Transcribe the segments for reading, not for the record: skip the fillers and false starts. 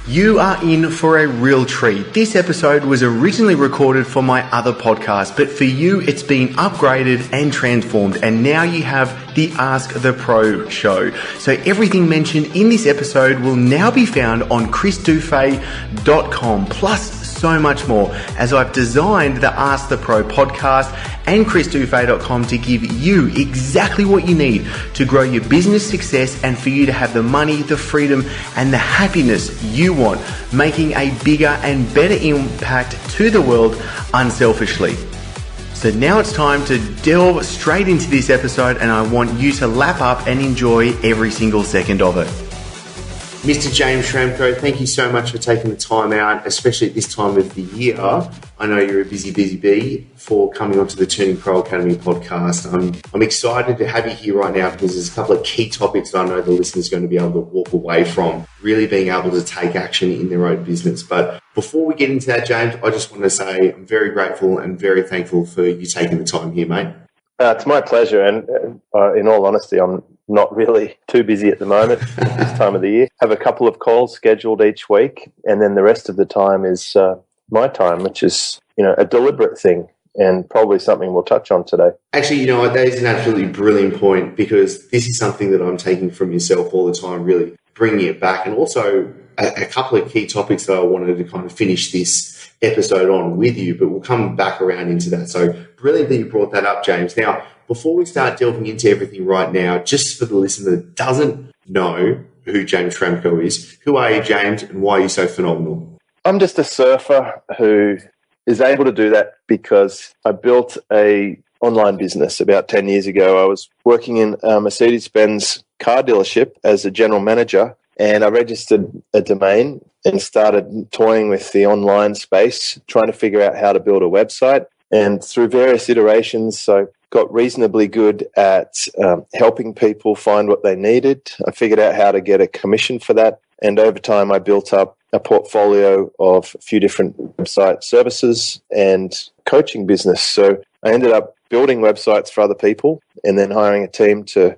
You are in for a real treat. This episode was originally recorded for my other podcast, but for you, it's been upgraded and transformed, and now you have the Ask the Pro show. So everything mentioned in this episode will now be found on chrisdufay.com, plus so much more, as I've designed the Ask the Pro podcast and chrisdufay.com to give you exactly what you need to grow your business success and for you to have the money, the freedom, and the happiness you want, making a bigger and better impact to the world unselfishly. So now it's time to delve straight into this episode, and I want you to lap up and enjoy every single second of it. Mr. James Schramko, thank you so much for taking the time out, especially at this time of the year. I know you're a busy bee for coming onto the Turning Pro Academy podcast. I'm excited to have you here right now because there's a couple of key topics that I know the listeners are going to be able to walk away from, really being able to take action in their own business. But before we get into that, James, I just want to say I'm very grateful and very thankful for you taking the time here, mate. It's my pleasure, and in all honesty, I'm not really too busy at the moment at this time of the year. Have a couple of calls scheduled each week, and then the rest of the time is my time, which is, a deliberate thing and probably something we'll touch on today. Actually, that is an absolutely brilliant point, because this is something that I'm taking from yourself all the time, really bringing it back, and also a couple of key topics that I wanted to kind of finish this episode on with you, but we'll come back around into that. So brilliant that you brought that up, James. Now, before we start delving into everything right now, just for the listener that doesn't know who James Schramko is, who are you, James, and why are you so phenomenal? I'm just a surfer who is able to do that because I built a online business about 10 years ago. I was working in a Mercedes-Benz car dealership as a general manager, and I registered a domain and started toying with the online space, trying to figure out how to build a website. And through various iterations, I got reasonably good at helping people find what they needed. I figured out how to get a commission for that. And over time, I built up a portfolio of a few different website services and coaching business. So I ended up building websites for other people and then hiring a team to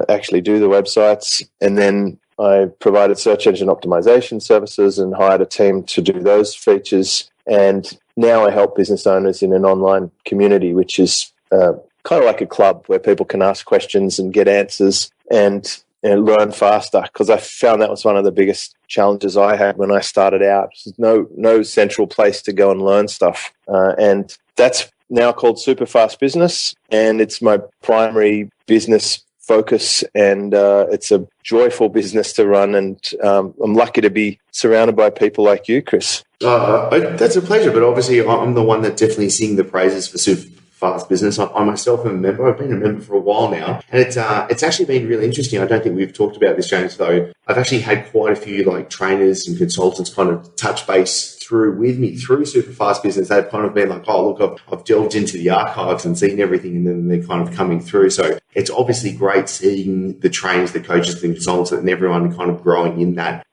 actually do the websites. And then I provided search engine optimization services and hired a team to do those features. And now I help business owners in an online community, which is kind of like a club where people can ask questions and get answers and learn faster, because I found that was one of the biggest challenges I had when I started out. There's no central place to go and learn stuff. And that's now called Super Fast Business, and it's my primary business focus, and it's a joyful business to run, and I'm lucky to be surrounded by people like you, Chris. That's a pleasure, but obviously I'm the one that definitely sing the praises for Super Fast Business. I myself am a member. I've been a member for a while now, and it's actually been really interesting. I don't think we've talked about this, James, though. I've actually had quite a few trainers and consultants kind of touch base with me through Super Fast Business. They've kind of been like, oh, look, I've delved into the archives and seen everything, and then they're kind of coming through. So it's obviously great seeing the trainers, the coaches, the consultants, and everyone kind of growing in that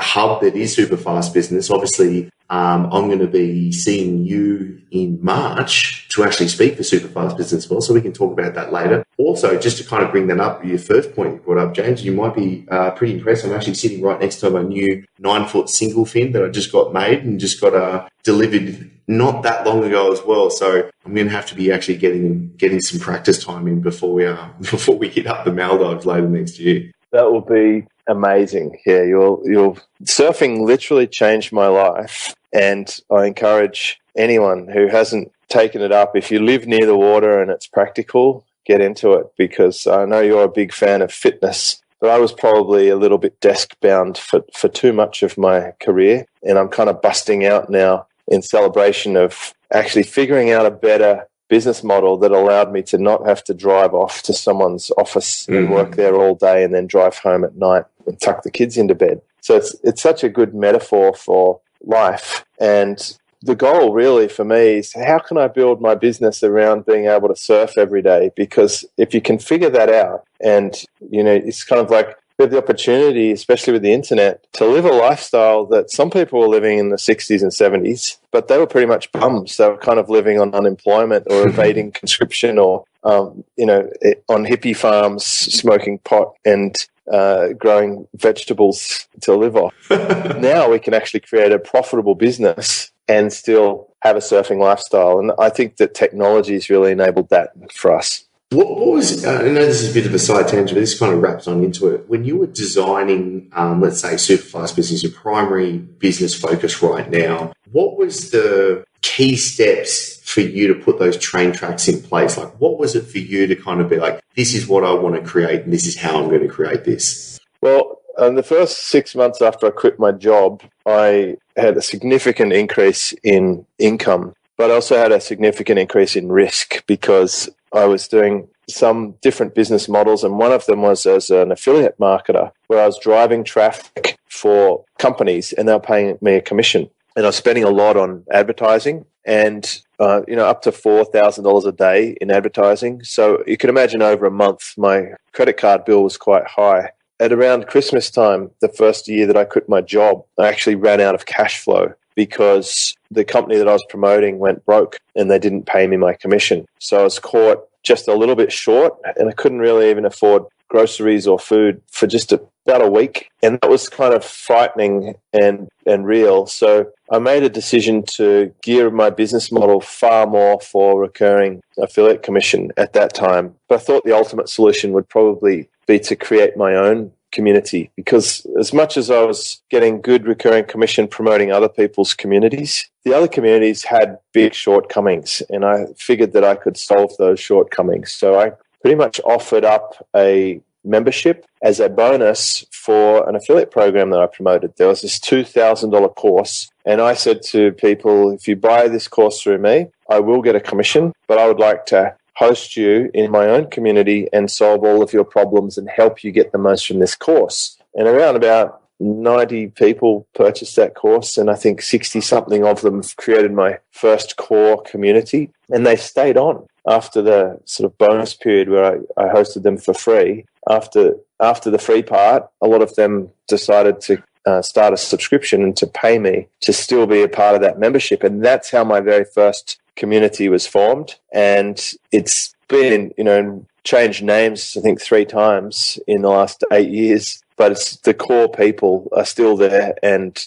hub that is Super Fast Business. Obviously, I'm going to be seeing you in March to actually speak for Super Fast Business as well, so we can talk about that later. Also, just to kind of bring that up, your first point you brought up, James, you might be pretty impressed. I'm actually sitting right next to my new 9-foot single fin that I just got made and just got delivered not that long ago as well. So I'm going to have to be actually getting some practice time in before we hit up the Maldives later next year. That will be amazing. Yeah, your surfing literally changed my life, and I encourage anyone who hasn't taken it up, if you live near the water and it's practical, get into it, because I know you're a big fan of fitness, but I was probably a little bit desk-bound for too much of my career, and I'm kind of busting out now in celebration of actually figuring out a better business model that allowed me to not have to drive off to someone's office and work there all day and then drive home at night and tuck the kids into bed. So it's such a good metaphor for life. And the goal really for me is, how can I build my business around being able to surf every day? Because if you can figure that out, and it's kind of like we have the opportunity, especially with the internet, to live a lifestyle that some people were living in the 60s and 70s, but they were pretty much bums. They were kind of living on unemployment or evading conscription, or on hippie farms smoking pot. And growing vegetables to live off. Now we can actually create a profitable business and still have a surfing lifestyle. And I think that technology has really enabled that for us. What was, I know this is a bit of a side tangent, but this kind of wraps on into it. When you were designing, let's say, Superfast Business, your primary business focus right now, what was the key steps for you to put those train tracks in place? Like, what was it for you to kind of be like, this is what I want to create and this is how I'm going to create this? Well, the first 6 months after I quit my job, I had a significant increase in income, but I also had a significant increase in risk because I was doing some different business models, and one of them was as an affiliate marketer where I was driving traffic for companies and they were paying me a commission. And I was spending a lot on advertising and, up to $4,000 a day in advertising. So you can imagine over a month, my credit card bill was quite high. At around Christmas time, the first year that I quit my job, I actually ran out of cash flow because the company that I was promoting went broke and they didn't pay me my commission. So I was caught just a little bit short and I couldn't really even afford groceries or food for just about a week. And that was kind of frightening and real. So I made a decision to gear my business model far more for recurring affiliate commission at that time. But I thought the ultimate solution would probably be to create my own community, because as much as I was getting good recurring commission promoting other people's communities, the other communities had big shortcomings, and I figured that I could solve those shortcomings. So I pretty much offered up a membership as a bonus for an affiliate program that I promoted. There was this $2,000 course, and I said to people, if you buy this course through me, I will get a commission, but I would like to host you in my own community and solve all of your problems and help you get the most from this course. And around about 90 people purchased that course, and I think 60-something of them created my first core community. And they stayed on after the sort of bonus period where I hosted them for free. After the free part, a lot of them decided to start a subscription and to pay me to still be a part of that membership. And that's how my very first community was formed. And it's been, changed names, I think 3 times in the last 8 years. But it's the core people are still there, and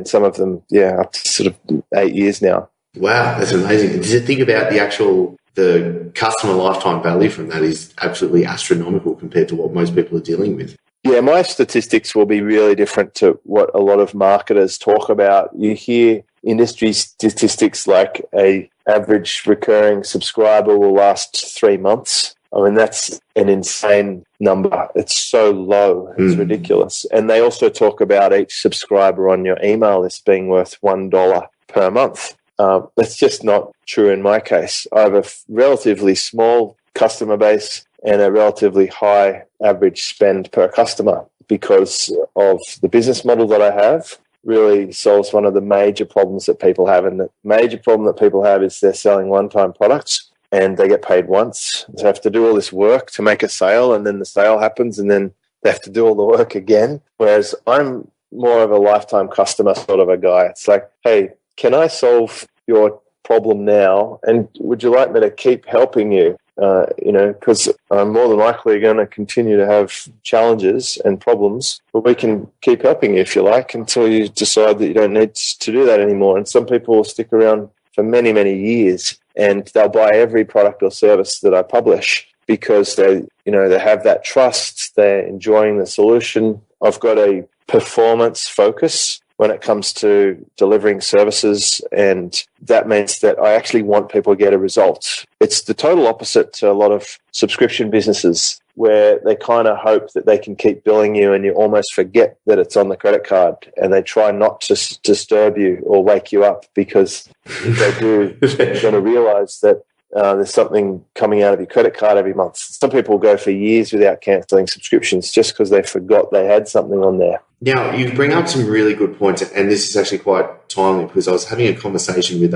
some of them, up to sort of 8 years now. Wow, that's amazing. Did you think about the customer lifetime value from that is absolutely astronomical compared to what most people are dealing with? Yeah, my statistics will be really different to what a lot of marketers talk about. You hear industry statistics like a average recurring subscriber will last 3 months. I mean, that's an insane number. It's so low. It's ridiculous. And they also talk about each subscriber on your email list being worth $1 per month. That's just not true in my case. I have a relatively small customer base and a relatively high average spend per customer because of the business model that I have. Really solves one of the major problems that people have. And the major problem that people have is they're selling one-time products and they get paid once. They have to do all this work to make a sale, and then the sale happens and then they have to do all the work again. Whereas I'm more of a lifetime customer sort of a guy. It's like, hey, can I solve your problem now? And would you like me to keep helping you? Because I'm more than likely going to continue to have challenges and problems, but we can keep helping you if you like until you decide that you don't need to do that anymore. And some people will stick around for many, many years and they'll buy every product or service that I publish because they have that trust, they're enjoying the solution. I've got a performance focus when it comes to delivering services, and that means that I actually want people to get a result. It's the total opposite to a lot of subscription businesses where they kind of hope that they can keep billing you and you almost forget that it's on the credit card, and they try not to disturb you or wake you up, because if they do, they're going to realize that there's something coming out of your credit card every month. Some people go for years without cancelling subscriptions just because they forgot they had something on there. Now, you bring up some really good points, and this is actually quite timely because I was having a conversation with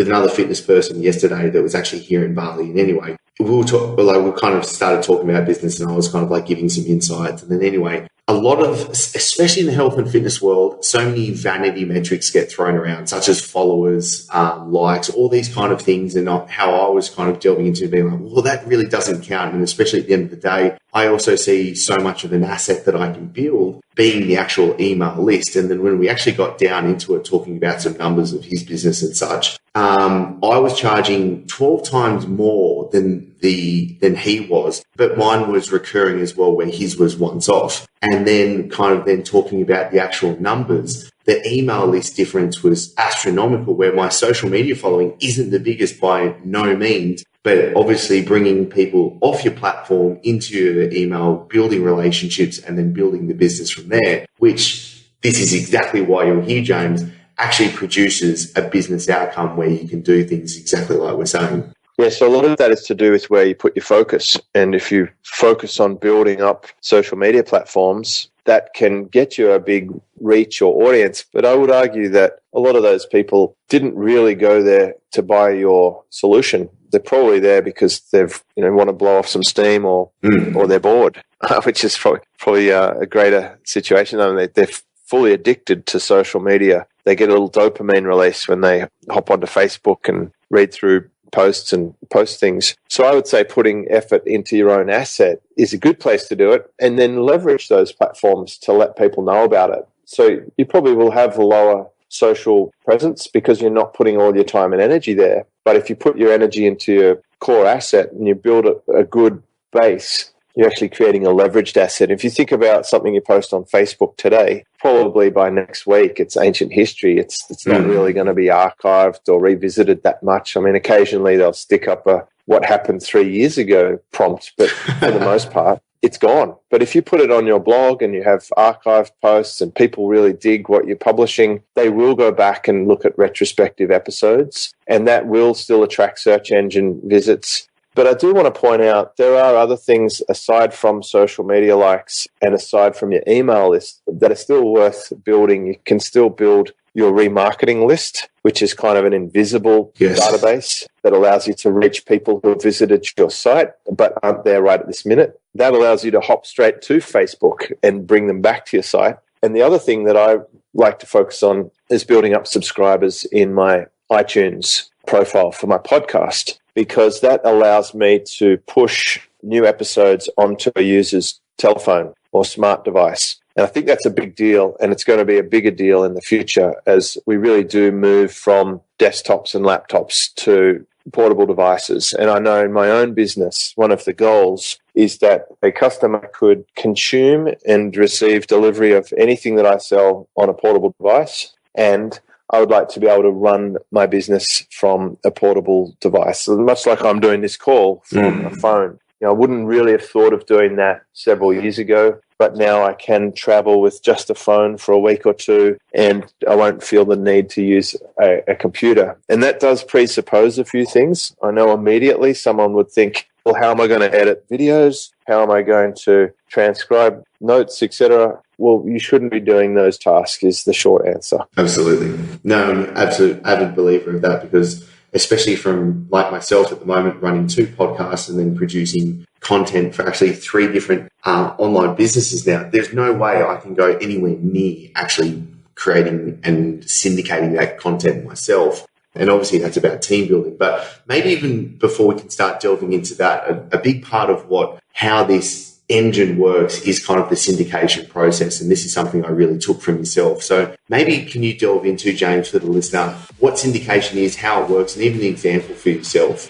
another fitness person yesterday that was actually here in Bali. And anyway, we kind of started talking about business, and I was kind of like giving some insights. And then anyway, a lot of, especially in the health and fitness world, so many vanity metrics get thrown around, such as followers, likes, all these kind of things. And how I was kind of delving into being like, well, that really doesn't count. And especially at the end of the day, I also see so much of an asset that I can build being the actual email list. And then when we actually got down into it, talking about some numbers of his business and such, I was charging 12 times more than he was, but mine was recurring as well, where his was once off. And then talking about the actual numbers, the email list difference was astronomical, where my social media following isn't the biggest by no means, but obviously bringing people off your platform into your email, building relationships, and then building the business from there, which this is exactly why you're here, James, actually produces a business outcome where you can do things exactly like we're saying. Yeah, so a lot of that is to do with where you put your focus. And if you focus on building up social media platforms, that can get you a big reach or audience. But I would argue that a lot of those people didn't really go there to buy your solution. They're probably there because they've, want to blow off some steam or they're bored, which is probably a greater situation. I mean, they're fully addicted to social media. They get a little dopamine release when they hop onto Facebook and read through posts and post things. So I would say putting effort into your own asset is a good place to do it, and then leverage those platforms to let people know about it. So you probably will have a lower social presence because you're not putting all your time and energy there. But if you put your energy into your core asset and you build a good base, you're actually creating a leveraged asset. If you think about something you post on Facebook today, probably by next week, it's ancient history. It's not really going to be archived or revisited that much. I mean, occasionally they'll stick up a what happened 3 years ago prompt, but for the most part, it's gone. But if you put it on your blog and you have archived posts and people really dig what you're publishing, they will go back and look at retrospective episodes, and that will still attract search engine visits. But I do want to point out there are other things aside from social media likes and aside from your email list that are still worth building. You can still build your remarketing list, which is kind of an invisible database that allows you to reach people who have visited your site but aren't there right at this minute. That allows you to hop straight to Facebook and bring them back to your site. And the other thing that I like to focus on is building up subscribers in my iTunes profile for my podcast, because that allows me to push new episodes onto a user's telephone or smart device. And I think that's a big deal, and it's going to be a bigger deal in the future as we really do move from desktops and laptops to portable devices. And I know in my own business, one of the goals is that a customer could consume and receive delivery of anything that I sell on a portable device, and I would like to be able to run my business from a portable device, so much like I'm doing this call from a phone. I wouldn't really have thought of doing that several years ago, but now I can travel with just a phone for a week or two, and I won't feel the need to use a computer. And that does presuppose a few things. I know immediately someone would think, well, how am I going to edit videos? How am I going to transcribe notes, etc.? Well, you shouldn't be doing those tasks is the short answer. Absolutely. No, I'm an absolute avid believer of that, because especially from like myself at the moment, running 2 podcasts and then producing content for actually 3 different online businesses now, there's no way I can go anywhere near actually creating and syndicating that content myself. And obviously that's about team building. But maybe even before we can start delving into that, a big part of how this engine works is kind of the syndication process. And this is something I really took from yourself. So maybe can you delve into, James, for the listener, what syndication is, how it works, and even an example for yourself?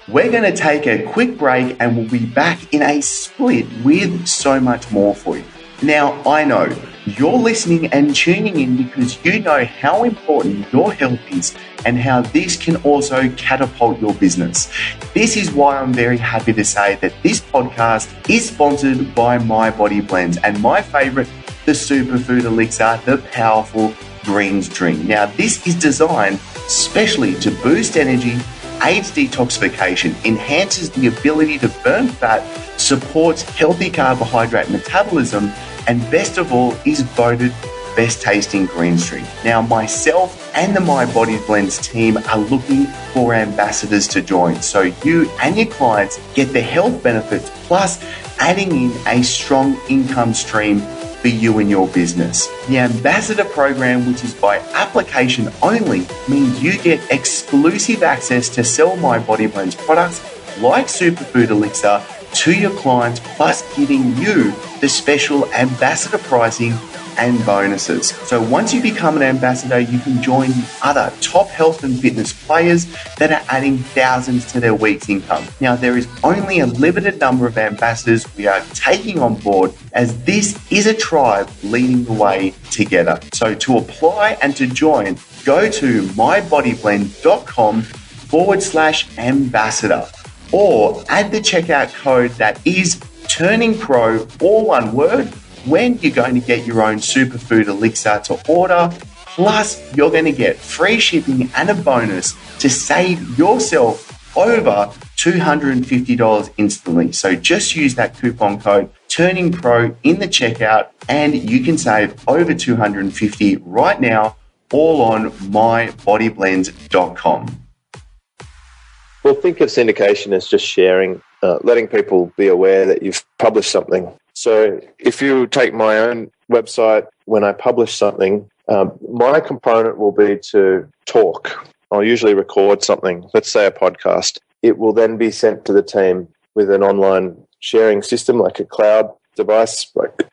We're going to take a quick break and we'll be back in a split with so much more for you. Now, I know you're listening and tuning in because you know how important your health is and how this can also catapult your business. This is why I'm very happy to say that this podcast is sponsored by My Body Blends and my favorite, the superfood elixir, the powerful greens drink. Now, this is designed specially to boost energy, aids detoxification, enhances the ability to burn fat, supports healthy carbohydrate metabolism, and best of all, is voted best tasting green streak. Now, myself and the My Body Blends team are looking for ambassadors to join, so you and your clients get the health benefits plus adding in a strong income stream for you and your business. The ambassador program, which is by application only, means you get exclusive access to sell My Body Blends products like Superfood Elixir to your clients, plus giving you the special ambassador pricing and bonuses. So once you become an ambassador, you can join the other top health and fitness players that are adding thousands to their week's income. Now, there is only a limited number of ambassadors we are taking on board, as this is a tribe leading the way together. So to apply and to join, go to mybodyblend.com/ambassador or add the checkout code that is TurningPro, all one word, when you're going to get your own Superfood Elixir to order. Plus, you're going to get free shipping and a bonus to save yourself over $250 instantly. So just use that coupon code TurningPro in the checkout and you can save over $250 right now, all on mybodyblends.com. Well, think of syndication as just sharing, letting people be aware that you've published something. So if you take my own website, when I publish something, my component will be to talk. I'll usually record something, let's say a podcast. It will then be sent to the team with an online sharing system like a cloud device like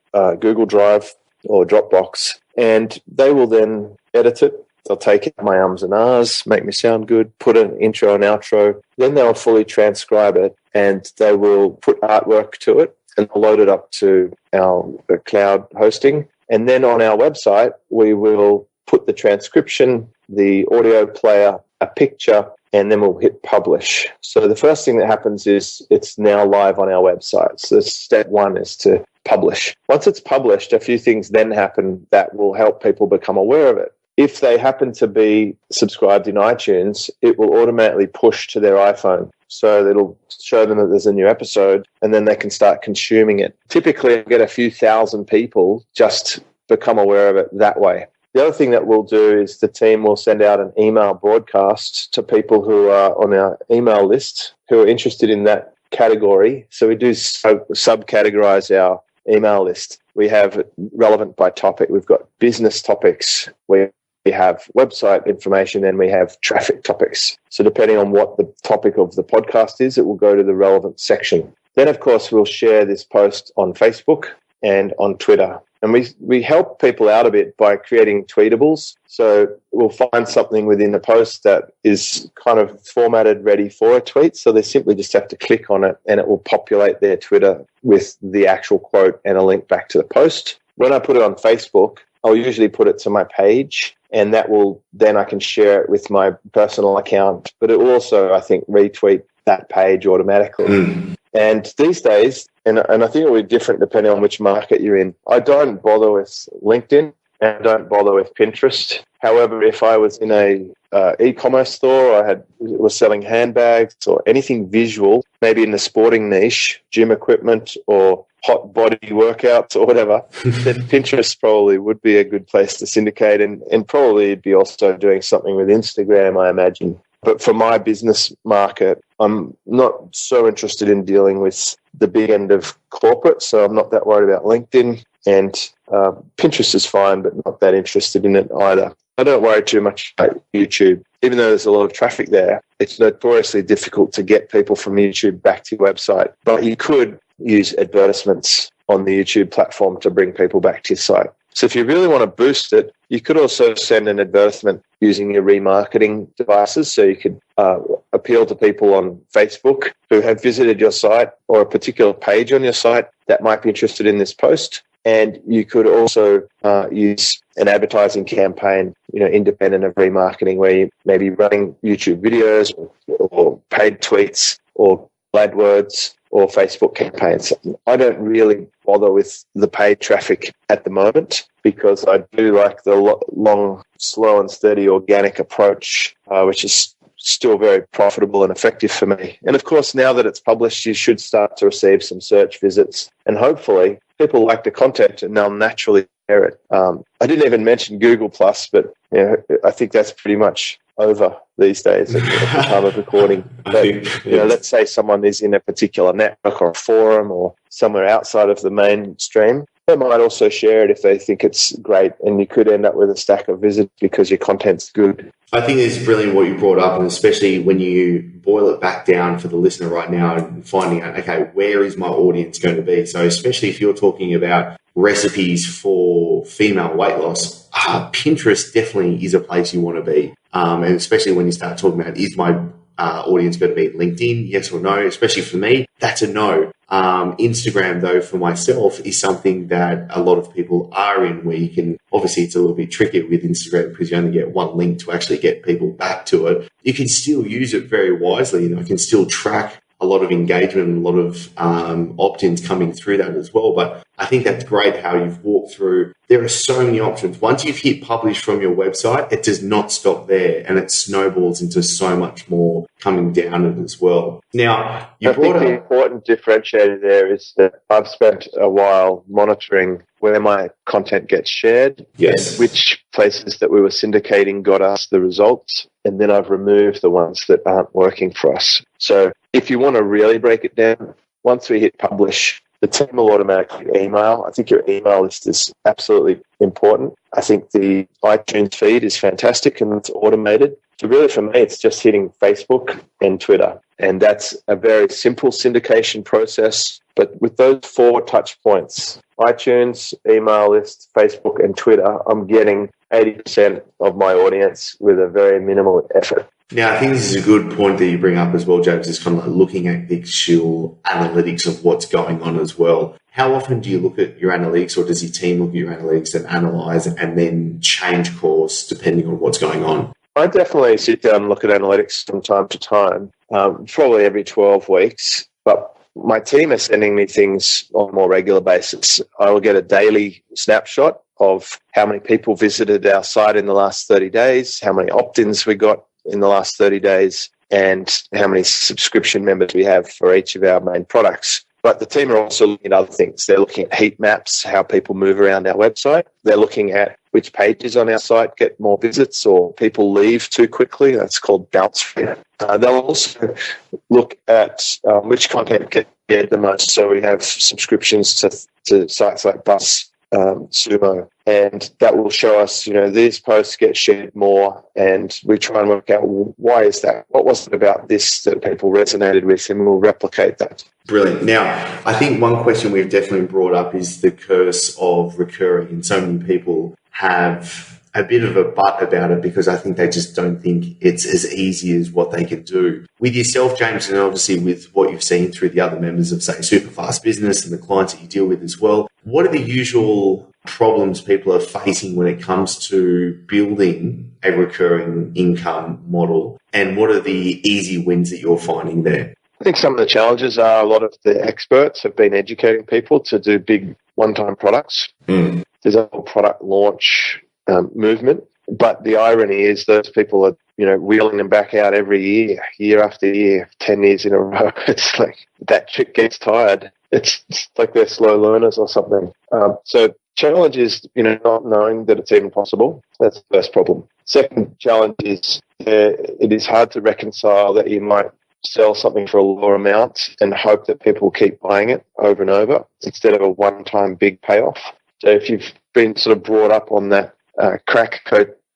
Google Drive or Dropbox, and they will then edit it. They'll take out my ums and ahs, make me sound good, put an intro and outro. Then they'll fully transcribe it and they will put artwork to it and load it up to our cloud hosting. And then on our website, we will put the transcription, the audio player, a picture, and then we'll hit publish. So the first thing that happens is it's now live on our website. So step one is to publish. Once it's published, a few things then happen that will help people become aware of it. If they happen to be subscribed in iTunes, it will automatically push to their iPhone. So it'll show them that there's a new episode and then they can start consuming it. Typically, I get a few thousand people just become aware of it that way. The other thing that we'll do is the team will send out an email broadcast to people who are on our email list who are interested in that category. So we do subcategorize our email list. We have relevant by topic. We've got business topics. We have website information, and we have traffic topics. So depending on what the topic of the podcast is, it will go to the relevant section. Then, of course, we'll share this post on Facebook and on Twitter. And we help people out a bit by creating tweetables. So we'll find something within the post that is kind of formatted ready for a tweet. So they simply just have to click on it and it will populate their Twitter with the actual quote and a link back to the post. When I put it on Facebook, I'll usually put it to my page, and that will then I can share it with my personal account. But it will also, I think, retweet that page automatically. And these days, and I think it will be different depending on which market you're in, I don't bother with LinkedIn and I don't bother with Pinterest. However, if I was in a e-commerce store, I was selling handbags or anything visual, maybe in the sporting niche, gym equipment or hot body workouts or whatever, then Pinterest probably would be a good place to syndicate, and probably it'd be also doing something with Instagram, I imagine. But for my business market, I'm not so interested in dealing with the big end of corporate, so I'm not that worried about LinkedIn. And Pinterest is fine, but not that interested in it either. I don't worry too much about YouTube. Even though there's a lot of traffic there, it's notoriously difficult to get people from YouTube back to your website. But you could use advertisements on the YouTube platform to bring people back to your site. So if you really want to boost it, you could also send an advertisement using your remarketing devices. So you could appeal to people on Facebook who have visited your site or a particular page on your site that might be interested in this post. And you could also use an advertising campaign, independent of remarketing, where you may be running YouTube videos or paid tweets or AdWords or Facebook campaigns. I don't really bother with the paid traffic at the moment because I do like the long, slow and steady organic approach, which is still very profitable and effective for me. And of course, now that it's published, you should start to receive some search visits, and hopefully people like the content and they'll naturally share it. I didn't even mention Google Plus, but I think that's pretty much over these days at the time of recording. But let's say someone is in a particular network or a forum or somewhere outside of the mainstream. They might also share it if they think it's great, and you could end up with a stack of visits because your content's good. I think it's brilliant what you brought up, and especially when you boil it back down for the listener right now and finding out, okay, where is my audience going to be? So especially if you're talking about recipes for female weight loss, Pinterest definitely is a place you want to be. And especially when you start talking about, is my audience going to be LinkedIn? Yes or no? Especially for me, that's a no. Instagram, though, for myself, is something that a lot of people are in, where you can, obviously it's a little bit trickier with Instagram because you only get one link to actually get people back to it. You can still use it very wisely. You can still track a lot of engagement and a lot of opt-ins coming through that as well. But I think that's great how you've walked through. There are so many options. Once you've hit publish from your website, it does not stop there, and it snowballs into so much more coming down it as well. Now, I think the important differentiator there is that I've spent a while monitoring where my content gets shared, yes, and which places that we were syndicating got us the results, and then I've removed the ones that aren't working for us. So if you want to really break it down, once we hit publish, the team will automatically email. I think your email list is absolutely important. I think the iTunes feed is fantastic and it's automated. So really for me, it's just hitting Facebook and Twitter. And that's a very simple syndication process. But with those 4 touch points, iTunes, email list, Facebook, and Twitter, I'm getting 80% of my audience with a very minimal effort. Now, I think this is a good point that you bring up as well, James, is kind of like looking at the actual analytics of what's going on as well. How often do you look at your analytics, or does your team look at your analytics and analyze and then change course depending on what's going on? I definitely sit down and look at analytics from time to time, probably every 12 weeks. But my team is sending me things on a more regular basis. I will get a daily snapshot of how many people visited our site in the last 30 days, how many opt-ins we got in the last 30 days, and how many subscription members we have for each of our main products. But the team are also looking at other things. They're looking at heat maps, how people move around our website. They're looking at which pages on our site get more visits or people leave too quickly. That's called bounce rate. They'll also look at which content gets shared the most. So we have subscriptions to sites like Bus, Sumo, and that will show us, these posts get shared more, and we try and work out why is that? What was it about this that people resonated with, and we'll replicate that. Brilliant. Now, I think one question we've definitely brought up is the curse of recurring, and so many people have a bit of a butt about it because I think they just don't think it's as easy as what they can do. With yourself, James, and obviously with what you've seen through the other members of, say, Superfast Business and the clients that you deal with as well, what are the usual problems people are facing when it comes to building a recurring income model, and what are the easy wins that you're finding there? I think some of the challenges are a lot of the experts have been educating people to do big one-time products. There's a whole product launch movement, but the irony is those people are wheeling them back out every year after year, 10 years in a row. It's like that chick gets tired. It's like they're slow learners or something. So challenge is not knowing that it's even possible. That's the first problem. Second challenge is it is hard to reconcile that you might sell something for a lower amount and hope that people keep buying it over and over instead of a one-time big payoff. So if you've been sort of brought up on that crack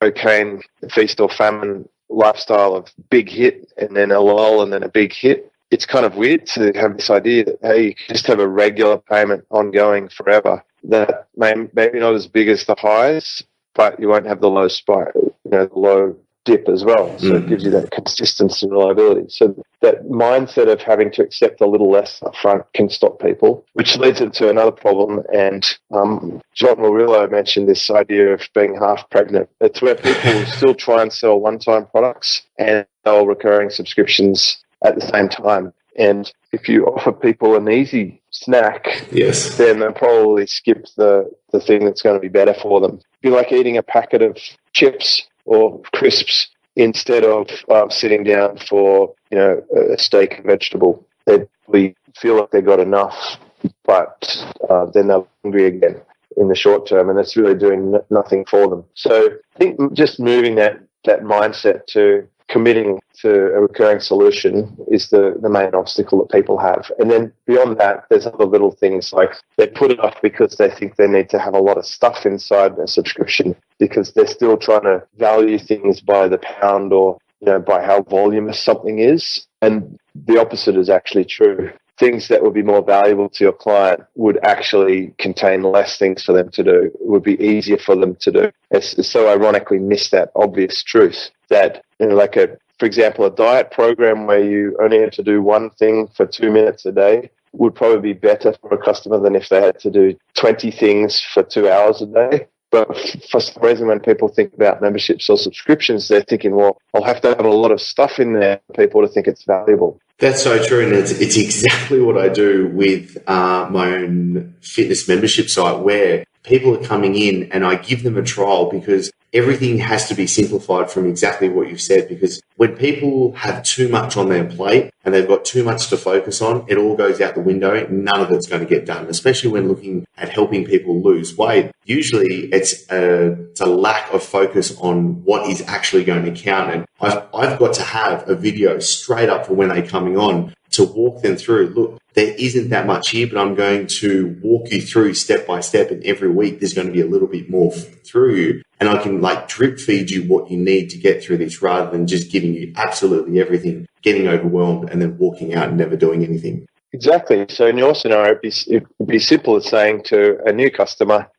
cocaine feast or famine lifestyle of big hit and then a lull and then a big hit, it's kind of weird to have this idea that, hey, you can just have a regular payment ongoing forever that maybe not as big as the highs, but you won't have the low spike, the low dip as well. So it gives you that consistency and reliability. So that mindset of having to accept a little less upfront can stop people, which leads into another problem. And John Murillo mentioned this idea of being half pregnant. It's where people still try and sell one-time products and sell recurring subscriptions at the same time. And if you offer people an easy snack, yes, then they'll probably skip the thing that's going to be better for them. It'd be like eating a packet of chips or crisps instead of sitting down for a steak and vegetable. They feel like they got enough, but then they're hungry again. in the short term, and it's really doing nothing for them. So I think just moving that mindset to committing to a recurring solution is the main obstacle that people have. And then beyond that, there's other little things like they put it off because they think they need to have a lot of stuff inside their subscription because they're still trying to value things by the pound or, by how voluminous something is. And the opposite is actually true. Things that would be more valuable to your client would actually contain less things for them to do. It would be easier for them to do. It's so ironically miss that obvious truth that, for example, a diet program where you only have to do one thing for 2 minutes a day would probably be better for a customer than if they had to do 20 things for 2 hours a day. But for some reason, when people think about memberships or subscriptions, they're thinking, well, I'll have to have a lot of stuff in there for people to think it's valuable. That's so true, and it's exactly what I do with my own fitness membership site, where people are coming in and I give them a trial because everything has to be simplified from exactly what you've said, because when people have too much on their plate and they've got too much to focus on, it all goes out the window. None of it's going to get done, especially when looking at helping people lose weight. Usually it's a lack of focus on what is actually going to count. And I've got to have a video straight up for when they're coming on to walk them through, look, there isn't that much here, but I'm going to walk you through step by step. And every week there's going to be a little bit more through you. And I can drip feed you what you need to get through this rather than just giving you absolutely everything, getting overwhelmed and then walking out and never doing anything. Exactly. So in your scenario, it would be simple as saying to a new customer,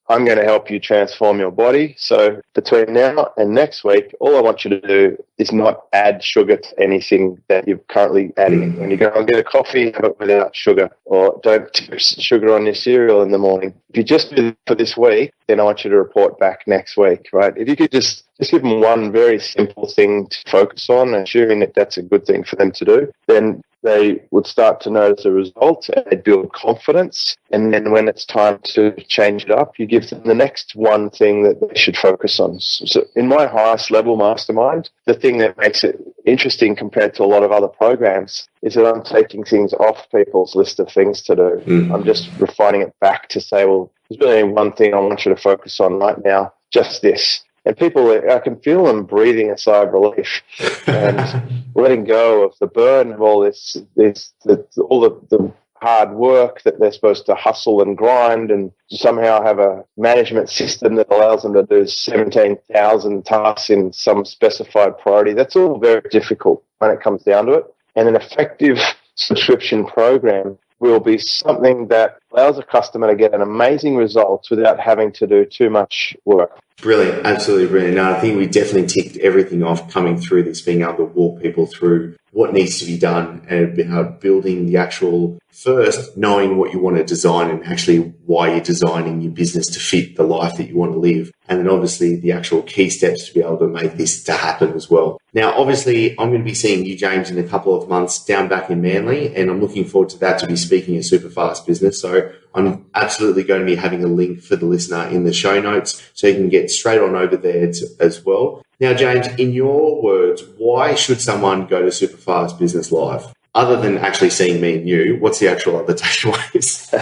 I'm going to help you transform your body. So between now and next week, all I want you to do is not add sugar to anything that you're currently adding. When you go and get a coffee, have it without sugar, or don't tip sugar on your cereal in the morning. If you just do it for this week, then I want you to report back next week, right? If you could just give them one very simple thing to focus on, assuming that that's a good thing for them to do, then they would start to notice a result and they'd build confidence. And then when it's time to change it up, you give them the next one thing that they should focus on. So in my highest level mastermind, the thing that makes it interesting compared to a lot of other programs is that I'm taking things off people's list of things to do. I'm just refining it back to say, well, there's really one thing I want you to focus on right now, just this. And people, I can feel them breathing a sigh of relief and letting go of the burden of all all the hard work that they're supposed to hustle and grind and somehow have a management system that allows them to do 17,000 tasks in some specified priority. That's all very difficult when it comes down to it. And an effective subscription program will be something that allows a customer to get an amazing result without having to do too much work. Brilliant. Absolutely brilliant. No, I think we definitely ticked everything off coming through this, being able to walk people through what needs to be done and building the actual first, knowing what you want to design and actually why you're designing your business to fit the life that you want to live. And then obviously the actual key steps to be able to make this to happen as well. Now, obviously, I'm going to be seeing you, James, in a couple of months down back in Manly, and I'm looking forward to that, to be speaking at Superfast Business. So I'm absolutely going to be having a link for the listener in the show notes so you can get straight on over there as well. Now, James, in your words, why should someone go to Superfast Business Live? Other than actually seeing me and you, what's the actual other takeaways?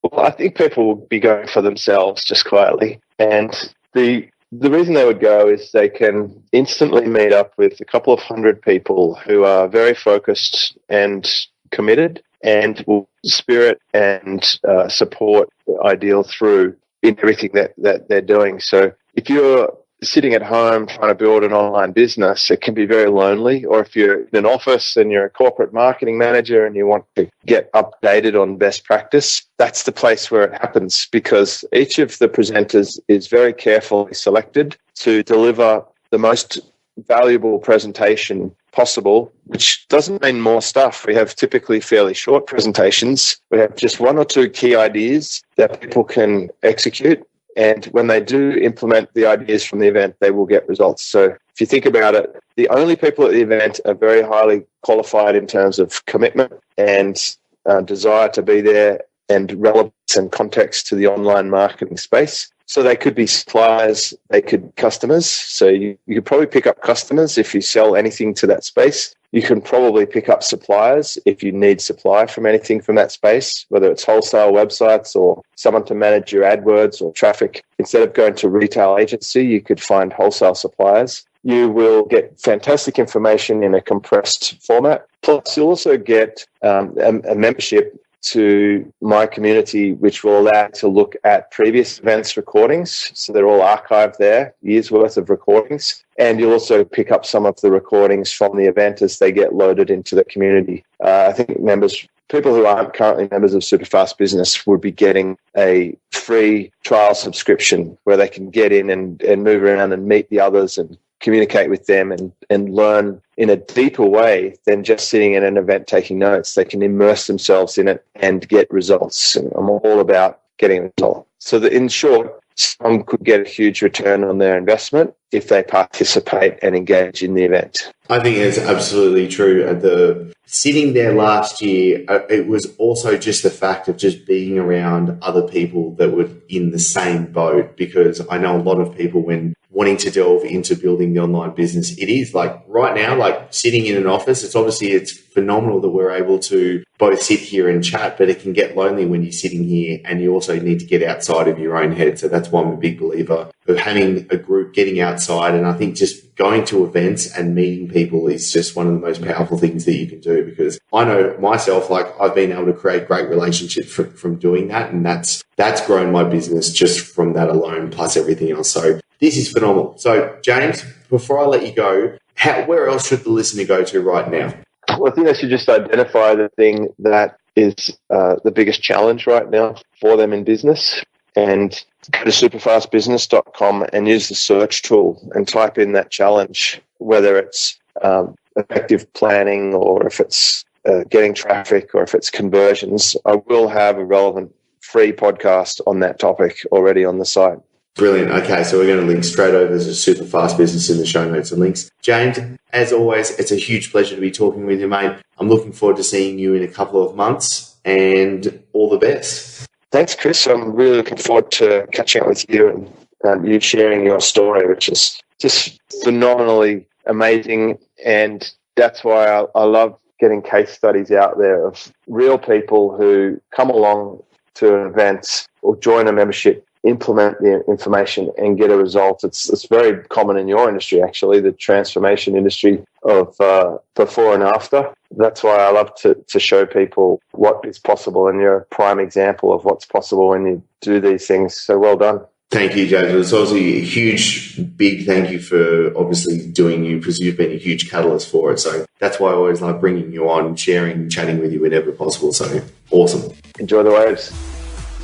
Well, I think people will be going for themselves just quietly. And the reason they would go is they can instantly meet up with a couple of hundred people who are very focused and committed and will spirit and support the ideal through in everything that they're doing. So if you're sitting at home trying to build an online business, it can be very lonely. Or if you're in an office and you're a corporate marketing manager and you want to get updated on best practice, that's the place where it happens, because each of the presenters is very carefully selected to deliver the most valuable presentation possible, which doesn't mean more stuff. We have typically fairly short presentations. We have just one or two key ideas that people can execute. And when they do implement the ideas from the event, they will get results. So if you think about it, the only people at the event are very highly qualified in terms of commitment and desire to be there and relevance and context to the online marketing space. So they could be suppliers, they could be customers. So you could probably pick up customers if you sell anything to that space. You can probably pick up suppliers if you need supply from anything from that space, whether it's wholesale websites or someone to manage your AdWords or traffic. Instead of going to retail agency, you could find wholesale suppliers. You will get fantastic information in a compressed format. Plus, you'll also get a membership to my community, which will allow you to look at previous events recordings. So they're all archived there, years worth of recordings. And you'll also pick up some of the recordings from the event as they get loaded into the community. I think people who aren't currently members of Superfast Business would be getting a free trial subscription where they can get in and move around and meet the others and communicate with them and learn in a deeper way than just sitting at an event taking notes. They can immerse themselves in it and get results. And I'm all about getting results. So that in short, some could get a huge return on their investment if they participate and engage in the event. I think it's absolutely true. Sitting there last year, it was also just the fact of just being around other people that were in the same boat, because I know a lot of people, when wanting to delve into building the online business, it is like right now, like sitting in an office, it's phenomenal that we're able to both sit here and chat, but it can get lonely when you're sitting here and you also need to get outside of your own head. So that's why I'm a big believer of having a group, getting outside. And I think just going to events and meeting people is just one of the most powerful things that you can do, because I know myself, like I've been able to create great relationships from doing that. And that's grown my business just from that alone, plus everything else. So this is phenomenal. So James, before I let you go, where else should the listener go to right now? Well, I think they should just identify the thing that is the biggest challenge right now for them in business, and go to superfastbusiness.com and use the search tool and type in that challenge, whether it's effective planning or if it's getting traffic or if it's conversions. I will have a relevant free podcast on that topic already on the site. Brilliant. Okay, so we're going to link straight over to Superfast Business in the show notes and links. James, as always, it's a huge pleasure to be talking with you, mate. I'm looking forward to seeing you in a couple of months, and all the best. Thanks, Chris. I'm really looking forward to catching up with you and you sharing your story, which is just phenomenally amazing. And that's why I love getting case studies out there of real people who come along to events or join a membership, implement the information and get a result. It's very common in your industry, actually, the transformation industry of before and after. That's why I love to show people what is possible, and you're a prime example of what's possible when you do these things. So well done. Thank you, James. It's obviously a huge, big thank you for obviously doing you, because you've been a huge catalyst for it. So that's why I always love bringing you on, sharing, chatting with you whenever possible. So awesome. Enjoy the waves.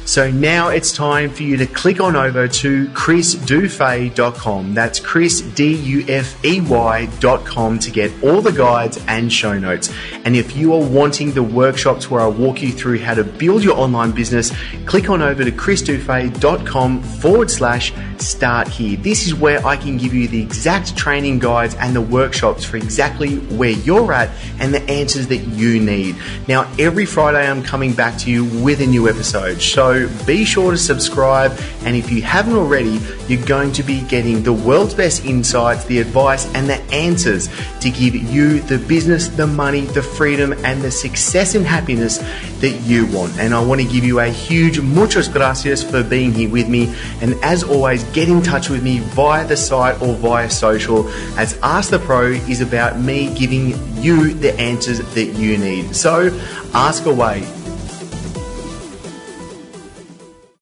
So now it's time for you to click on over to chrisdufay.com. That's chrisdufey.com to get all the guides and show notes. And if you are wanting the workshops where I walk you through how to build your online business, click on over to chrisdufay.com/start here. This is where I can give you the exact training guides and the workshops for exactly where you're at and the answers that you need. Now, every Friday I'm coming back to you with a new episode. So be sure to subscribe, and if you haven't already, you're going to be getting the world's best insights, the advice and the answers to give you the business, the money, the freedom and the success and happiness that you want. And I want to give you a huge muchas gracias for being here with me. And as always, get in touch with me via the site or via social, as Ask the Pro is about me giving you the answers that you need. So ask away.